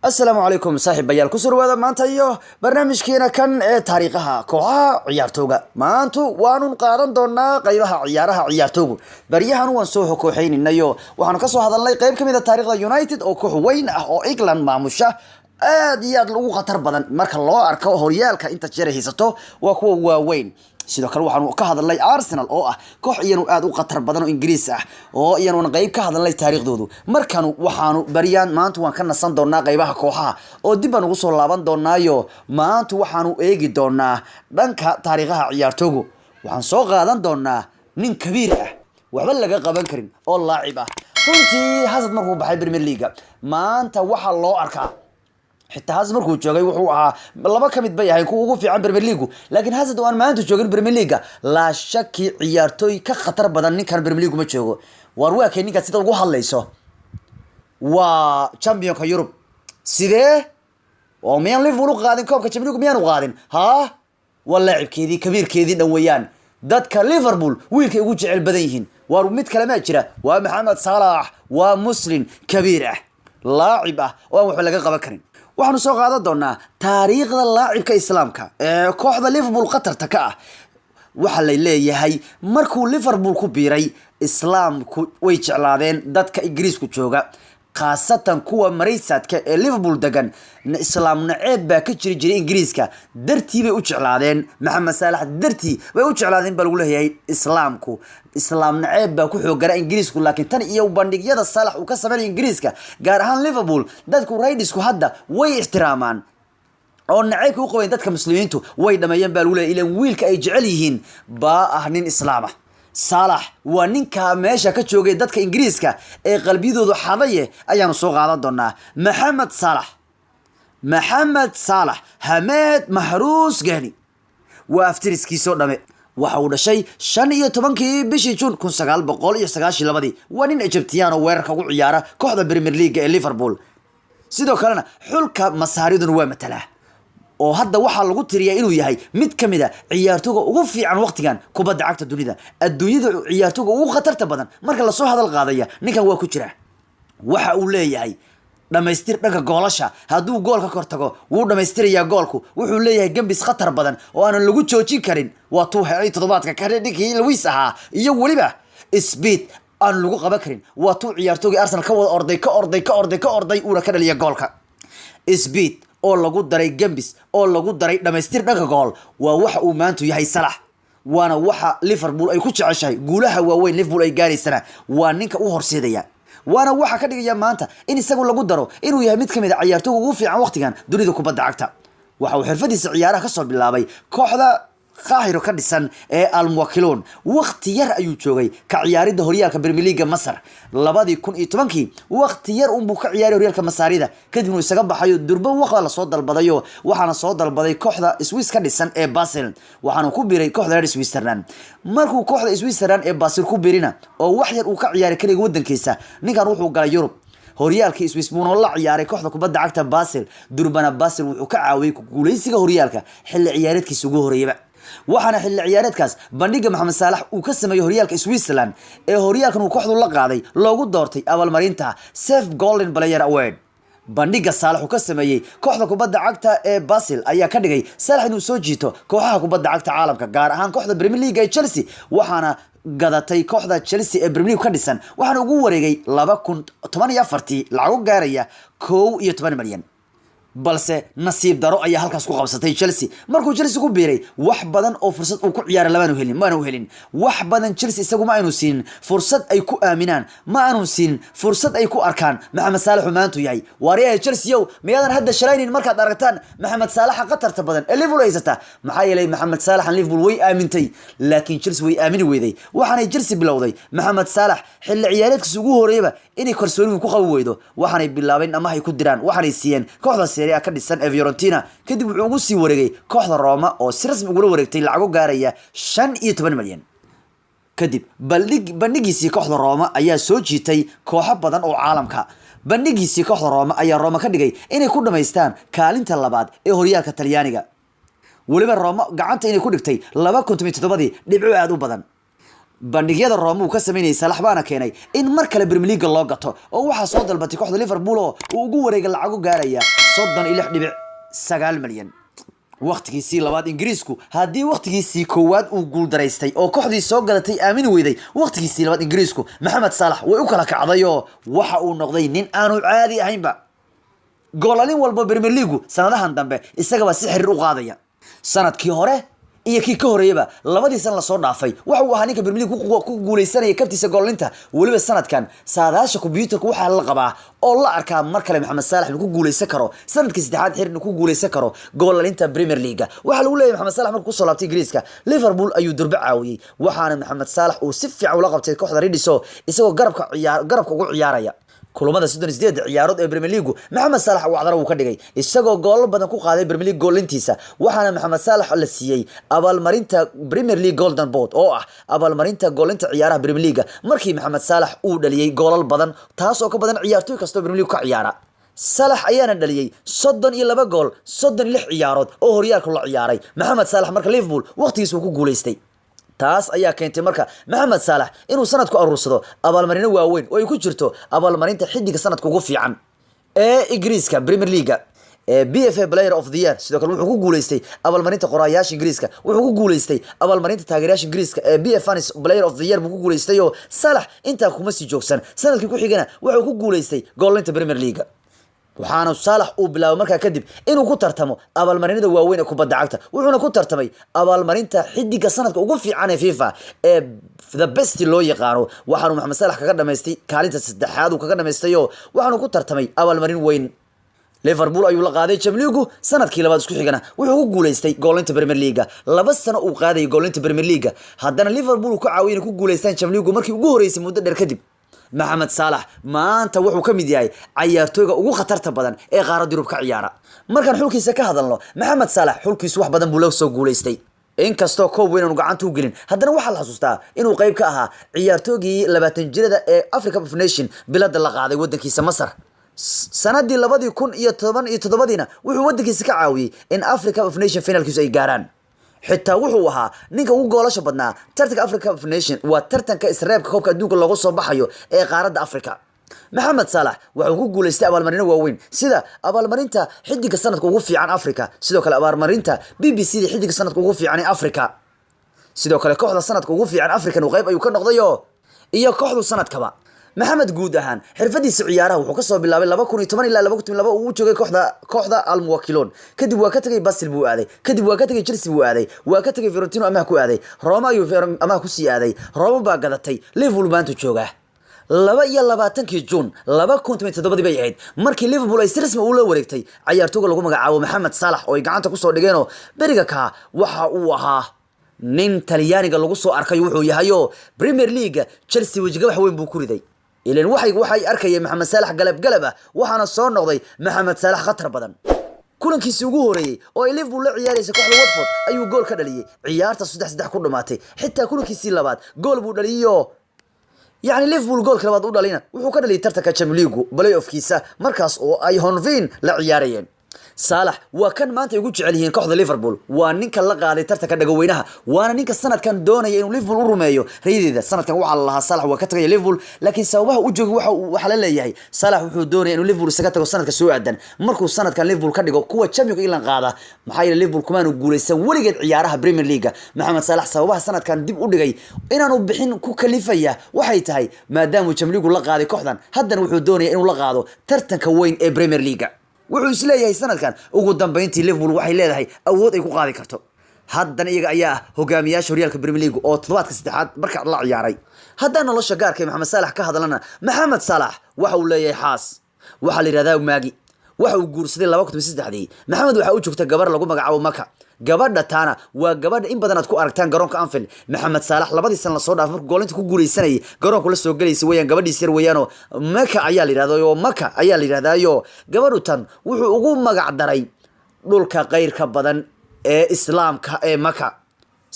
السلام عليكم صاحب بيال كسر وهذا ما أنت أيوه برنامج كينا كان تاريخها كوها عيارتوغا ما أنتو وانو قارن دونا قيبها عيارتوغو بريها نو نسوحو كوحين إنيو وحنا كسو هذا الله قيب كمية تاريخ يونايتد أو كوح وين أو إيجلان مع مشاه aad lagu khatar badan marka loo arko horyaalka inta jeer haysato waa kuwa waaweyn sidoo kale waxaan ka hadalnay Arsenal oo ah koox iyanu aad u khatar badan oo Ingiriis ah oo iyanu qayb ka hadalnay taariikhdoodu markan waxaanu bariyaan maanta waan ka nasan doonaa qaybaha kooxaha oo dib aan ugu soo laaban doonaayo maanta waxaanu eegi doonaa dhanka taariikhaha ciyaartooygu waxaan soo qaadan doonaa nin kabiir ah waxba laga qaban karin oo laacib ah runtii Hazard markuu baxay Premier League maanta waxa loo arkaa حتى هازارد markuu joogay wuxuu ahaa laba kamid bay ahayn kuwa ugu fiican Premier League laakiin Hazard waan maanta joogin Premier League la shaki ciyaartoy ka khatar badan ninkan Premier League ma joogo war waa keen ninka sida ugu hadlayso waa championka Europe sidee oo miyaan Liverpool qaadin koobka Champions League miyaan u qaadin ha wala laacibkeedii kabiirkeedii dhawayaan dadka Liverpool wiilkay ugu jecel badan yihiin war mid kale ma jira waa Mohamed Salah waa Muslim kabiir ah laacib ah oo wax laga qaban karin waxaanu soo qaadan doonaa taariikhda laacibka islaamka ee kooxda Liverpool qatarta ka ah waxa la leeyahay markuu Liverpool ku biiray islaamku way jeclaadeen dadka Ingiriisku jooga qaasatan kuwa maraysadka ee Liverpool dagan islaamna ceeb baa ka jiray Ingiriiska dartii bay u jeclaadeen Mohamed Salah dartii way u jeclaadeen bal uu leeyahay islaamna ceeb baa ku xoogara Ingiriisku laakiin tan iyo bandhigyada Salah uu ka sameeyay Ingiriiska gaar ahaan Liverpool dadku Raidisku hadda way ixtiraamaan oo naceebku u qabeen dadka muslimiintu way dhameeyeen bal uu leeyahay ilaan wiilka ay jecel yihiin baa ah nin islaama Salah waa ninka meesha ka joogay dadka Ingiriiska ee qalbiyadoodu xadaye ayaanu soo qaadan doonaa Mohamed Salah Hamed Mahrouz Gani waa aftiriskiisoo dhame waxa uu dhashay 15kii bishii June 1992 waa nin Egyptian oo weerarka ugu ciyaara kooxda Premier League ee Liverpool sidoo kalena xulka masaariduna waa matalaa oo hadda waxa lagu tiriyaa inuu yahay mid kamid ah ciyaartooyga ugu fiican waqtigan kubadda cagta dunida adduunyada ciyaartooyga ugu khatarta badan marka la soo hadal qaadaya ninkan waa ku jira waxa uu leeyahay dhamaystir dhanka goolasha haduu goolka kor tago wuu dhamaystirayaa goolku wuxuu leeyahay gambis khatar badan oo aan lagu joojin karin waa tuu helay toddobaadka ka dhigay Luis ahaa iyo waliba speed aan lagu qaban karin waa tuu ciyaartooyga Arsenal ka wada orday uu ka dhaliya goolka speed oo lagu daray gambis oo lagu daray dhamaystir dhanka gool waa waxa uu maanta yahay Salah waana waxa Liverpool ay ku jeceshahay guulaha waaweyn Liverpool ay gaaraysan waa ninka u horseedaya waana waxa ka dhigaya maanta in isagu lagu daro inuu yahay mid kamid ah ciyaartooyga ugu fiican waqtigan dunida kubadda cagta waxa uu xirfadiisa ciyaaraha ka soo bilaabay kooxda Qaahiro ka dhisan ee Al Muwakkilun waqti yar ayuu joogay ka ciyaaridda horyaalka Premier League Masar 2010kii waqti yar uu ka ciyaaray horyaalka Masaarida kadib uu isaga baxayo durba waxa la soo dalbadayo waxaana soo dalbaday kooxda Swiss ka dhisan ee Basel waxaana ku biiray kooxda Switzerland markuu kooxda Switzerland ee Basel ku biirina oo wax yar uu ka ciyaaray kaliya wadankiisa ninkan wuxuu galay Yurub horyaalka Swiss buu la ciyaaray kooxda kubadda cagta Basel durbana Basel wuxuu ka caawiyay guuleysiga horyaalka xilli ciyaareedkiisa ugu horeeyay waxaana xilli ciyaareedkaas bandhiga Mohamed Salah uu ka sameeyay horyaalka Switzerland ee horyaalkan uu kooxdu la qaaday loogu doortay abaalmarinta Safe Golden Player Award bandhiga Salah uu ka sameeyay kooxda kubadda cagta ee Basel ayaa ka dhigay Salah inuu soo jiito kooxaha kubadda cagta caalamka gaar ahaan kooxda Premier League ee Chelsea waxaana gadatay kooxda Chelsea ee Premier League ka dhisan waxaana ugu wareegay 2014 lacag gaaraya 11 milyan balse nasiib daro ayaa halkaas ku qabsatay Chelsea markuu Chelsea ku biiray wax badan oo fursad uu ku ciyaaray lama aanu helin wax badan Chelsea isagu ma aanu siin fursad ay ku aaminaan ma aanu siin fursad ay ku arkaan Mohamed Salah maanta yahay waariyaha Chelsea yow miyadan hadda shalaynin markaad aragtaan Mohamed Salah qatarta badan ee Liverpool haysata maxaa yeelay Mohamed Salah Liverpool way aamintay laakiin Chelsea way aamini weyday waxaanay Chelsea bilowday Mohamed Salah xilli ciyaareedkiisa ugu horeeyba inay kalsooni ku qaban weydo waxaanay bilaabeen ama ay ku diraan waxaanay siiyeen kooxda ka dhisan Fiorentina kadib wuxuu ugu sii wareegay kooxda Roma oo si rasmi ugu wareegtay lacag gaaraya 15 milyan kadib bandhigiisii kooxda Roma ayaa soo jiitay kooxo badan oo caalamka bandhigiisii kooxda Roma ayaa Roma ka dhigay inay ku dhameystaan kaalinta labaad ee horyaalka Talyaaniga waliba Roma gacanta inay ku dhigtay 2017 dhibco aad u badan bandhigyada Roma uu ka sameeyay Salah baana keenay in mar kale Premier League loo gato oo waxa soo dalbatay kooxda Liverpool oo ugu wareegay lacag gaaraya 36.9 milyan waqtigiisii labaad Ingiriisku hadii waqtigiisii koowaad uu guul dareystay oo kooxdii soo gadatay aamin weyday waqtigiisii labaad Ingiriisku Mohamed Salah way u kala kacday oo waxa uu noqday nin aanu caadi ahaynba goolalin walba Premier League sanadahan dambe isagaba si xiriir u qaadaya sanadkii hore iyo kii ka horeeyaba labadii san la soo dhaafay waxa uu ahaa ninka Premier League ku guuleysanaya kabtiisa goolinta waliba sanadkan saadaasha computerka waxa la qabaa oo la arkaa mar kale Mohamed Salah inuu ku guuleysan karo sanadkii saddexaad xir inuu ku guuleysan karo goolalinta Premier League waxa lagu leeyahay Mohamed Salah markuu soo laabtay Ingiriiska Liverpool ayuu durba caawiyay waxaana Mohamed Salah uu si fiican ula qabtay kooxda Reds isagoo garabka ugu ciyaaraya kulamada 38 ciyaarood ee Premier League Mohamed Salah uu cadar uu ka dhigay isagoo gool badan ku qaaday Premier League goolintiisa waxaana Mohamed Salah la siiyay abaalmarinta Premier League Golden Boot oo ah abaalmarinta goolinta ciyaaraha Premier League markii Mohamed Salah uu dhaliyay goolal badan taas oo ka badan ciyaartoy kasta Premier League ka ciyaara Salah ayaana dhaliyay 32 gool 36 ciyaarood oo horyaalka la ciyaaray Mohamed Salah marka Liverpool waqtigiisa uu ku guuleystay taas ayaa keentay marka Mohamed Salah inuu sanadku aruursado abaalmarino waaweyn oo ay ku jirto abaalmarinta xidiga sanadka ugu fiican ee Ingiriiska Premier League BFA Player of the Year sidoo kale wuxuu ku guuleystay abaalmarinta qoraayaasha Ingiriiska wuxuu ku guuleystay abaalmarinta taageerayaasha Ingiriiska ee BFA Player of the Year buu ku guuleystay oo Salah inta kuma sii joogsan sanadkii ku xigana wuxuu ku guuleystay goolinta Premier League waxaana Salah uu bilaabay markaa kadib inuu ku tartamo abaalmarinada waaweyn ee kubadda cagta wuxuuna ku tartamay abaalmarinta xidiga sanadka ugu fiican ee FIFA ee the best loo yaqaano waxaanu Mohamed Salah kaga dhameystay kaalinta saddexaad uu kaga dhameystay oo waxaanu ku tartamay abaalmarin weyn Liverpool ayuu la qaaday Champions League sanadkii labaad isku xigana wuxuu ku guuleystay goolinta Premier League laba sano uu qaaday goolinta Premier League haddana Liverpool uu ka caawiyay ku guuleystaan Champions League markii ugu horeysay muddo dheer kadib Mohamed Salah maanta wuxuu ka mid yahay ciyaartooyga ugu khatarta badan ee qaaradda Yurub ka ciyaara markaan xulkiisa ka hadalno Mohamed Salah xulkiisu wax badan buu la soo guuleystay inkastoo koob weyn aanu gacanta u gelin haddana waxaa la xasuustaa inuu qayb ka ahaa ciyaartoygii 20 jirada ee Africa Cup of Nations bilada la qaaday wadankiisa Masar sanadii 2017 wuxuu wadankiisa ka caawiyay in Africa Cup of Nations finalkiisu ay gaaraan xitaa wuxuu ahaa ninka ugu goolasha badnaa tartanka Africa Cup of Nations waa tartanka isreebka koobka adduunka loogu soo baxayo ee qaaradda Afrika Mohamed Salah wuxuu ku guuleystay abaalmarino waaweyn sida abaalmarinta xidiga sanadka ugu fiican Afrika sidoo kale abaalmarinta BBC xidiga sanadka ugu fiican ee Afrika sidoo kale kooxda sanadka ugu fiican Afrika uu qayb ayuu ka noqday iyo kooxdu sanadkaba Mohamed guud ahaan xirfadiisa ciyaaraha wuxuu ka soo bilaabay 2010 ilaa 2012 uu joogay kooxda Al Muwakkilon kadib waa ka tagay Basel buu aaday kadib waa ka tagay Chelsea buu aaday waa ka tagay Fiorentina ama ku aaday Roma ayuu ama ku sii aaday Roma baa gadatay Liverpool maanta jooga 22 June 2017 bay ahayd markii Liverpool ay si rasmi u la wareegtay ciyaartooyga lagu magacaabo Mohamed Salah oo ay gacanta ku soo dhigeen beriga ka waxa uu ahaa nin Talyaaniga lagu soo arkay wuxuu yahay Premier League Chelsea wajiga wax weyn buu ku riday ileen waxay arkayeen Mohamed Salah galab waxaana soo noqday Mohamed Salah khatar badan kulankiisii ugu horeeyay oo Liverpool la ciyaaraysa kooxda Watford ayuu gool ka dhaliyay ciyaarta 3-3 ku dhamaatay xitaa kulankiisii labaad gool buu dhaliyay يعني ليفربول جول كلمات أقول علينا وحكنا اللي ترتكى تشامليغو بلاي أوف كيسة مركز أو أي هونفين لعيارين صالح وكان ما أنت يقول عليهن كحض ليفربول وانك اللقاء اللي ترتكى دجوينها وانا نيك السنة كان دوني إنه ليفربول روميو هي ذا السنة كان وعلى الله صالح وكتر ليفربول لكن سواه وجه وحلال يهي صالح وحدوني إنه ليفربول سكتوا السنة كسوء عدن مركو السنة كان ليفربول كان دجو قوة تشامليغو إلا قاعدة محايل ليفربول كمان وجول يسوي لقيت عيارها بريمير ليجا محمد صلاح سواه السنة كان دب أودجي إن أنا بحين كوكليفية وحيتهاي ما دام تشامليغو لقاء كحضن هدن وحدوني إنه لقاءه ترتكى وين بريمير ليجا wuxuu isleeyahay sanadkan ugu dambeyntii Liverpool waxay leedahay awood ay ku qaadi karto haddana iyaga ayaa hogaamiyaasha horyaalka Premier League oo toddobaadka saddexaad marka la ciyaaray haddana nolosha gaarka Mohamed Salah ka hadalana Mohamed Salah waxa uu leeyahay xaas waxa la yiraahdaa maagi waxa uu guursaday 2003 Mohamed waxa uu joogtay gabar lagu magacaabo Maka gabadha taana waa gabadha in badan aad ku aragtaan garoonka Anfield Mohamed Salah labadii san la soo dhaafay markuu goolinta ku guuleysanay garoonka la soo galeysay weeyaan gabadhiisa yar weeyaan Maka ayaa la yiraahdaa Maka ayaa la yiraahdaa gabadhu tan wuxuu ugu magac daray dhulka qeyrka badan ee islaamka ee Maka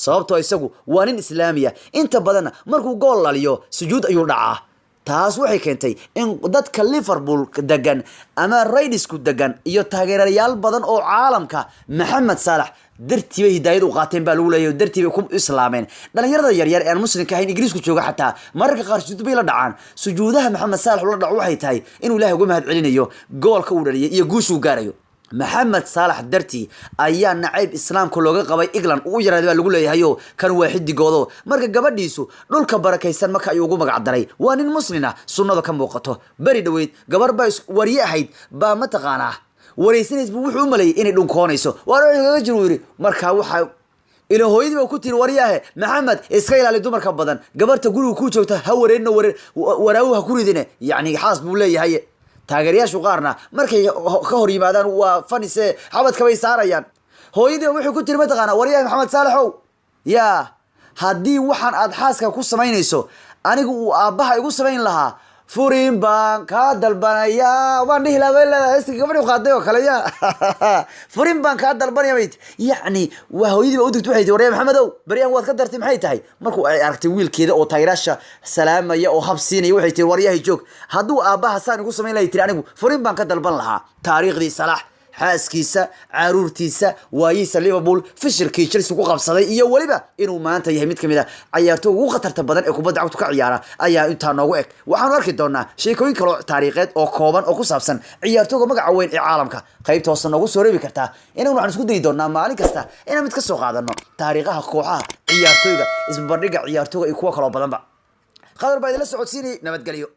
sababtoo isagu waa nin islaamiya inta badan markuu gool laliyo sujuud ayuu dhacaa taas waxay keentay in dadka Liverpool degan ama Raidisku degan iyo taageerayaal badan oo caalamka Mohamed Salah dartiiba hidaayad u qaateen baa lagu leeyahay dartiiba ku islaameen dhalinyarada yaryar ee muslimka ahayn Ingiriisku jooga xataa mararka qaar sujuud bay la dhacaan sujuudaha Mohamed Salah la dhaco waxay tahay inuu Ilaahay uga mahad celinayo goolka uu dhaliyay iyo guusha uu gaarayo Mohamed Salah darti ayaa nacayb islaamka looga qabay England uu yaraad baa lagu leeyahay kan waa xidigoodo marka gabadhiisu dhulka barakaysan marka ay ugu magac daray waa nin muslina sunnada ka muuqato bari dhaweyd gabar baa wariye ahayd baa ma taqaanaa wareysanaysa wuxuu u maleeyay inay dhunkoonayso waa laga jiro yiri marka waxa ila hooyadii baa ku tiri wariyaha Mohamed iska ilaali dumarka badan gabarta guriga ku joogta ha wareerna waraawo ha ku ridine yani xaas buu leeyahay taageerayaashu qaarna markay ka hor yimaadaan waa fanise xabadka bay saarayaan hooyadii wuxuu ku tiri ma taqaana wariyaha Mohamed Salah ya hadii waxaan aad xaaska ku sameynayso anigu uu aabaha igu sameyn lahaa furin baan ka dalbanaya waan dhihi lahaa iska gabadhu qaaday oo kale ya furin baan ka dalbanaya yani waa hooyadii u digtay waxay wariyaha Maxamedow bariyaan waad ka dartay maxay tahay markuu ay aragtay wiilkeeda oo taageerasha salaamaya oo habsiinaya waxay tiri wariyaha joog haduu aabaha saan igu sameyn lahaa tiri anigu furin baan ka dalban lahaa taariikhdii Salah xaaskiisa caruurtiisa waayiisa Liverpool fishirkii Chelsea ku qabsaday iyo waliba inuu maanta yahay mid kamid ah ciyaartooyga ugu khatarta badan ee kubadda cagta ka ciyaara ayaa inta noogu eg waxaan arki doonaa sheekooyin kale taariikheed oo kooban oo ku saabsan ciyaartooyga magaca weyn ee caalamka qaybta hoose noogu soo reebi kartaa inaan waxaan isku dayi doonaa maalin kasta inaan mid ka soo qaadano taariikhaha kooxaha ciyaartooyga isbarbardhigga ciyaartooyga iyo kuwa kale oo badanba qadar baa idin la socodsiinay nabadgelyo